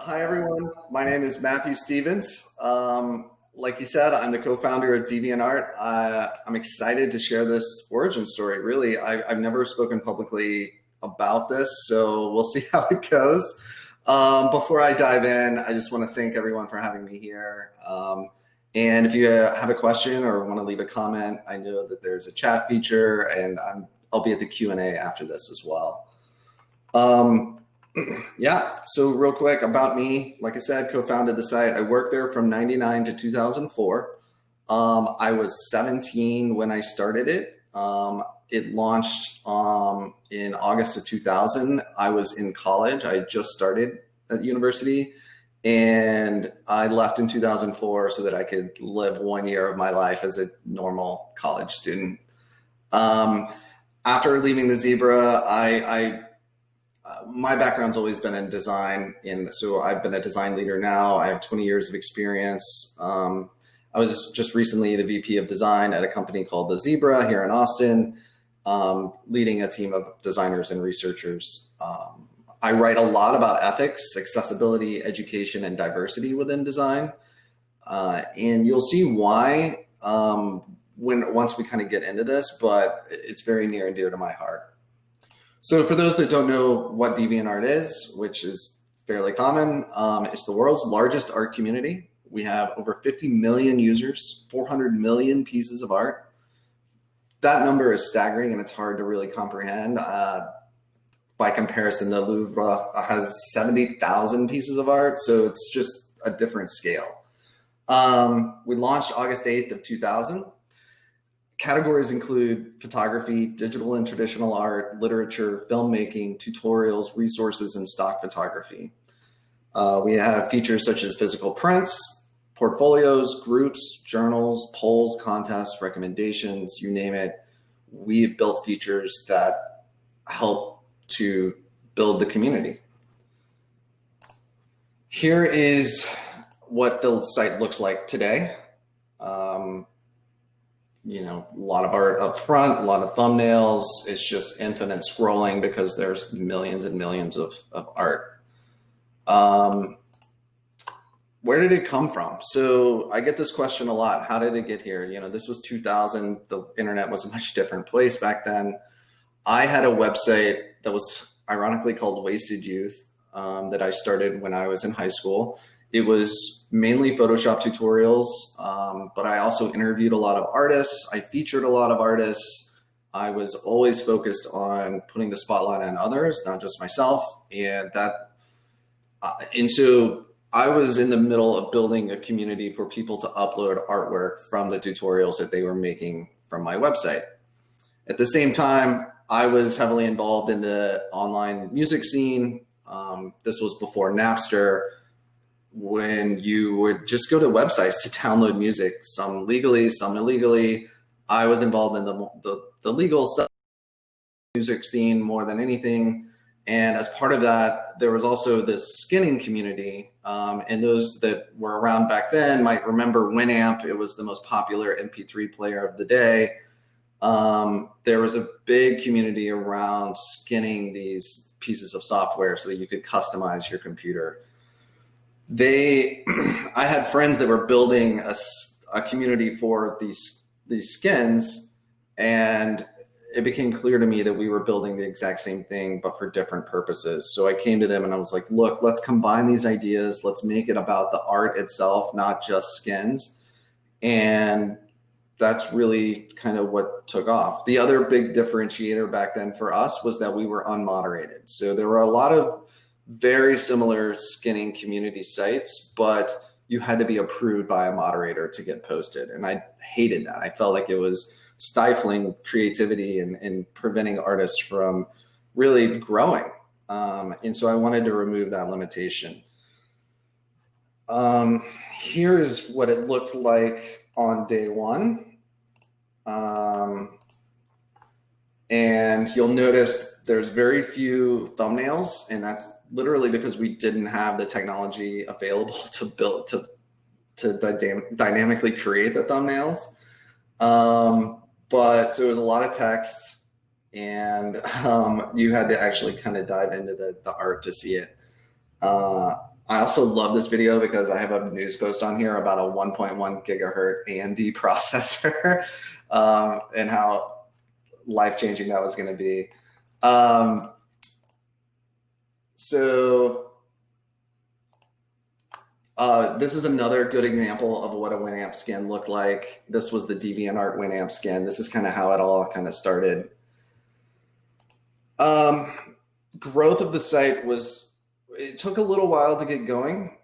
Hi, everyone. My name is Matthew Stevens. Like you said, I'm the co-founder of DeviantArt. I'm excited to share this origin story. Really, I've never spoken publicly about this, so we'll see how it goes. Before I dive in, I just want to thank everyone for having me here. And if you have a question or want to leave a comment, I know that there's a chat feature, and I'll be at the Q&A after this as well. Yeah, so real quick about me, like I said, co-founded the site. I worked there from 99 to 2004. I was 17 when I started it. It launched in August of 2000. I was in college. I just started at university, and I left in 2004 so that I could live 1 year of my life as a normal college student. After leaving the Zebra, my background's always been in design, and so I've been a design leader now. I have 20 years of experience. I was just recently the VP of design at a company called The Zebra here in Austin, leading a team of designers and researchers. I write a lot about ethics, accessibility, education, and diversity within design. And you'll see why once we kind of get into this, but it's very near and dear to my heart. So for those that don't know what DeviantArt is, which is fairly common, it's the world's largest art community. We have over 50 million users, 400 million pieces of art. That number is staggering, and it's hard to really comprehend. By comparison, the Louvre has 70,000 pieces of art, so it's just a different scale. We launched August 8th of 2000. Categories include photography, digital and traditional art, literature, filmmaking, tutorials, resources, and stock photography. We have features such as physical prints, portfolios, groups, journals, polls, contests, recommendations, you name it. We've built features that help to build the community. Here is what the site looks like today. A lot of art up front, a lot of thumbnails. It's just infinite scrolling because there's millions and millions of art. Where did it come from? So I get this question a lot. How did it get here? This was 2000. The internet was a much different place back then. I had a website that was ironically called Wasted Youth that I started when I was in high school. It was mainly Photoshop tutorials, but I also interviewed a lot of artists. I featured a lot of artists. I was always focused on putting the spotlight on others, not just myself. And so I was in the middle of building a community for people to upload artwork from the tutorials that they were making from my website. At the same time, I was heavily involved in the online music scene. This was before Napster, when you would just go to websites to download music, some legally, some illegally. I was involved in the legal stuff, music scene more than anything. And as part of that, there was also this skinning community. And those that were around back then might remember Winamp. It was the most popular MP3 player of the day. There was a big community around skinning these pieces of software so that you could customize your computer. I had friends that were building a community for these skins, and it became clear to me that we were building the exact same thing, but for different purposes. So I came to them and I was like, look, let's combine these ideas. Let's make it about the art itself, not just skins. And that's really kind of what took off. The other big differentiator back then for us was that we were unmoderated. So there were a lot of very similar skinning community sites, but you had to be approved by a moderator to get posted. And I hated that. I felt like it was stifling creativity and preventing artists from really growing. And so I wanted to remove that limitation. Here is what it looked like on day one. And you'll notice there's very few thumbnails, and that's literally because we didn't have the technology available to build to dynamically create the thumbnails. But so it was a lot of text, and you had to actually kind of dive into the art to see it. I also love this video because I have a news post on here about a 1.1 gigahertz AMD processor and how life-changing that was going to be. This is another good example of what a Winamp skin looked like. This was the DeviantArt Winamp skin. This is kind of how it all kind of started. Growth of the site it took a little while to get going.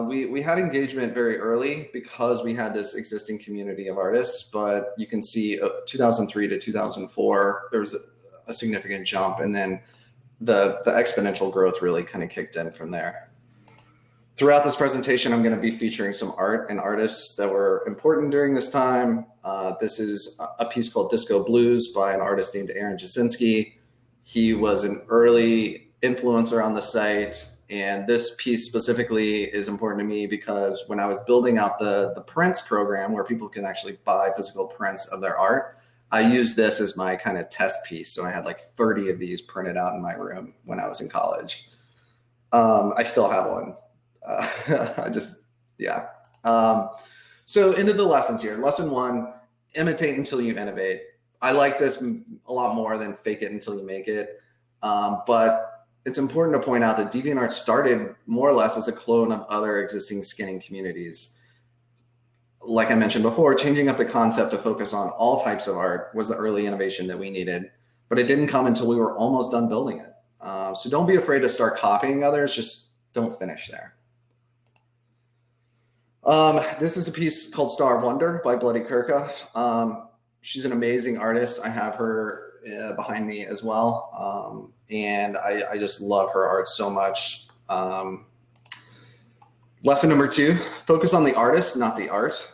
We had engagement very early because we had this existing community of artists, but you can see 2003 to 2004, there was a significant jump, and then the exponential growth really kind of kicked in from there. Throughout this presentation, I'm going to be featuring some art and artists that were important during this time. This is a piece called Disco Blues by an artist named Aaron Jasinski. He was an early influencer on the site, and this piece specifically is important to me because when I was building out the prints program where people can actually buy physical prints of their art, I used this as my kind of test piece. So I had like 30 of these printed out in my room when I was in college. I still have one. So into the lessons here. Lesson 1, imitate until you innovate. I like this a lot more than fake it until you make it. But it's important to point out that DeviantArt started more or less as a clone of other existing skinning communities. Like I mentioned before, changing up the concept to focus on all types of art was the early innovation that we needed, but it didn't come until we were almost done building it. So don't be afraid to start copying others, just don't finish there. This is a piece called Star of Wonder by Bloody Kirka. She's an amazing artist. I have her behind me as well. And I just love her art so much. Lesson number 2, focus on the artist, not the art.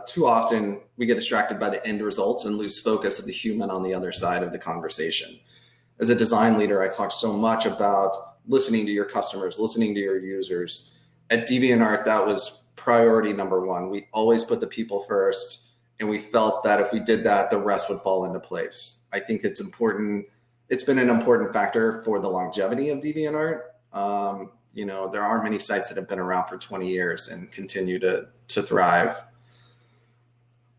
Too often we get distracted by the end results and lose focus of the human on the other side of the conversation. As a design leader, I talk so much about listening to your customers, listening to your users. At DeviantArt, that was priority number 1. We always put the people first, and we felt that if we did that, the rest would fall into place. I think it's important. It's been an important factor for the longevity of DeviantArt. You know, there aren't many sites that have been around for 20 years and continue to thrive.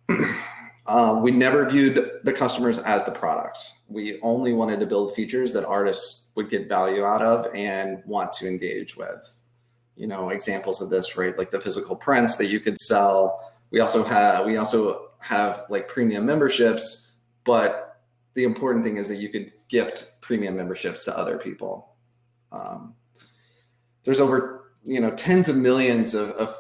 We never viewed the customers as the product. We only wanted to build features that artists would get value out of and want to engage with. You know, examples of this, right? Like the physical prints that you could sell. We also have like premium memberships, but the important thing is that you could gift premium memberships to other people. There's over, tens of millions of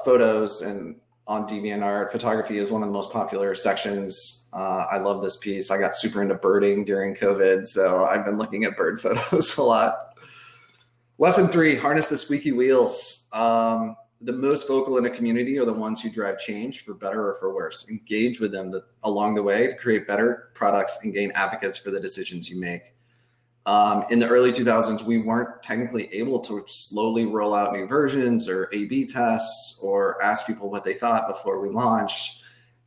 photos and on DeviantArt. Photography is one of the most popular sections. I love this piece. I got super into birding during COVID, so I've been looking at bird photos a lot. Lesson 3, harness the squeaky wheels. The most vocal in a community are the ones who drive change for better or for worse. Engage with them along the way to create better products and gain advocates for the decisions you make. In the early 2000s, we weren't technically able to slowly roll out new versions or A/B tests or ask people what they thought before we launched.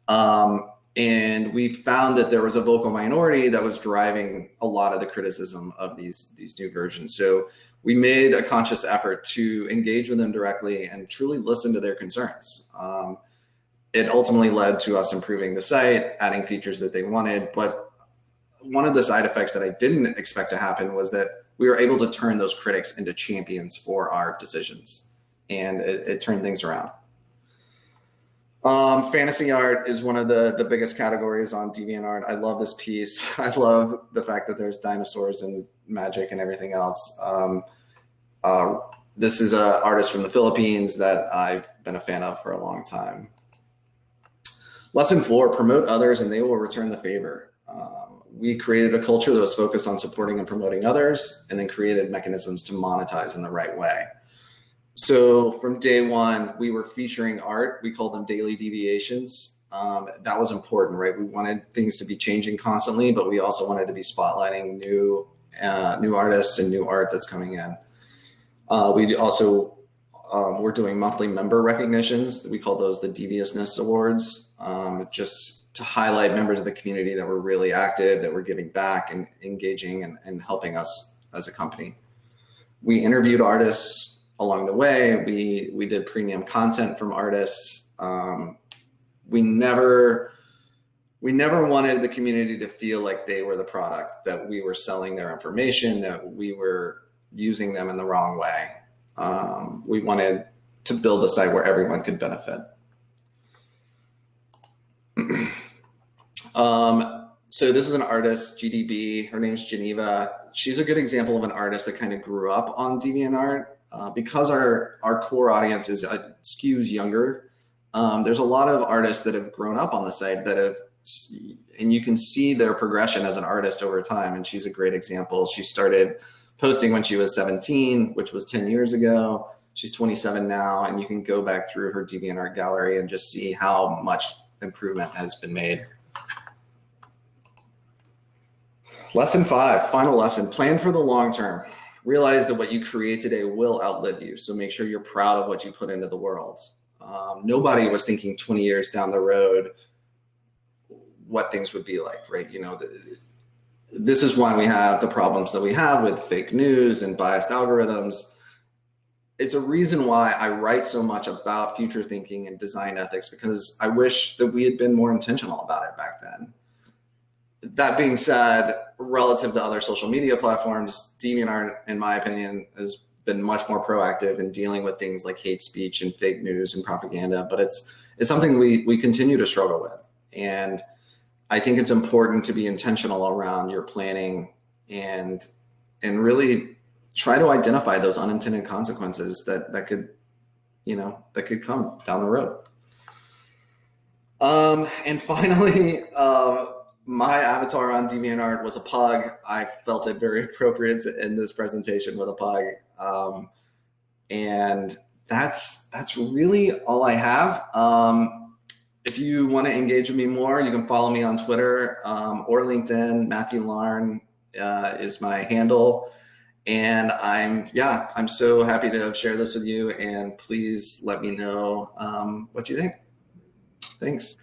And we found that there was a vocal minority that was driving a lot of the criticism of these new versions. So we made a conscious effort to engage with them directly and truly listen to their concerns. It ultimately led to us improving the site, adding features that they wanted. But one of the side effects that I didn't expect to happen was that we were able to turn those critics into champions for our decisions. And it turned things around. Fantasy art is one of the biggest categories on DeviantArt. I love this piece. I love the fact that there's dinosaurs and magic and everything else. This is an artist from the Philippines that I've been a fan of for a long time. Lesson 4, promote others and they will return the favor. We created a culture that was focused on supporting and promoting others and then created mechanisms to monetize in the right way. So from day 1, we were featuring art. We called them daily deviations. That was important, right? We wanted things to be changing constantly, but we also wanted to be spotlighting new artists and new art that's coming in. We also we're doing monthly member recognitions. We call those the Deviousness Awards, just to highlight members of the community that were really active, that were giving back and engaging and helping us as a company. We interviewed artists along the way. We did premium content from artists. We never wanted the community to feel like they were the product, that we were selling their information, that we were using them in the wrong way. We wanted to build a site where everyone could benefit. So this is an artist, GDB. Her name's Geneva. She's a good example of an artist that kind of grew up on DeviantArt. Because our core audience is skews younger, there's a lot of artists that have grown up on the site that have, and you can see their progression as an artist over time. And she's a great example. She started posting when she was 17, which was 10 years ago. She's 27 now, and you can go back through her DeviantArt gallery and just see how much improvement has been made. Lesson 5, final lesson, plan for the long term. Realize that what you create today will outlive you. So make sure you're proud of what you put into the world. Nobody was thinking 20 years down the road what things would be like, right? You know, this is why we have the problems that we have with fake news and biased algorithms. It's a reason why I write so much about future thinking and design ethics, because I wish that we had been more intentional about it back then. That being said, relative to other social media platforms, DeviantArt, in my opinion, has been much more proactive in dealing with things like hate speech and fake news and propaganda, but it's something we continue to struggle with. And I think it's important to be intentional around your planning and really try to identify those unintended consequences that could, you know, that could come down the road. And finally, my avatar on DeviantArt was a pug. I felt it very appropriate to end this presentation with a pug. And that's really all I have. If you want to engage with me more, you can follow me on Twitter or LinkedIn. Matthew Larn is my handle. And I'm so happy to share this with you. And please let me know what you think. Thanks.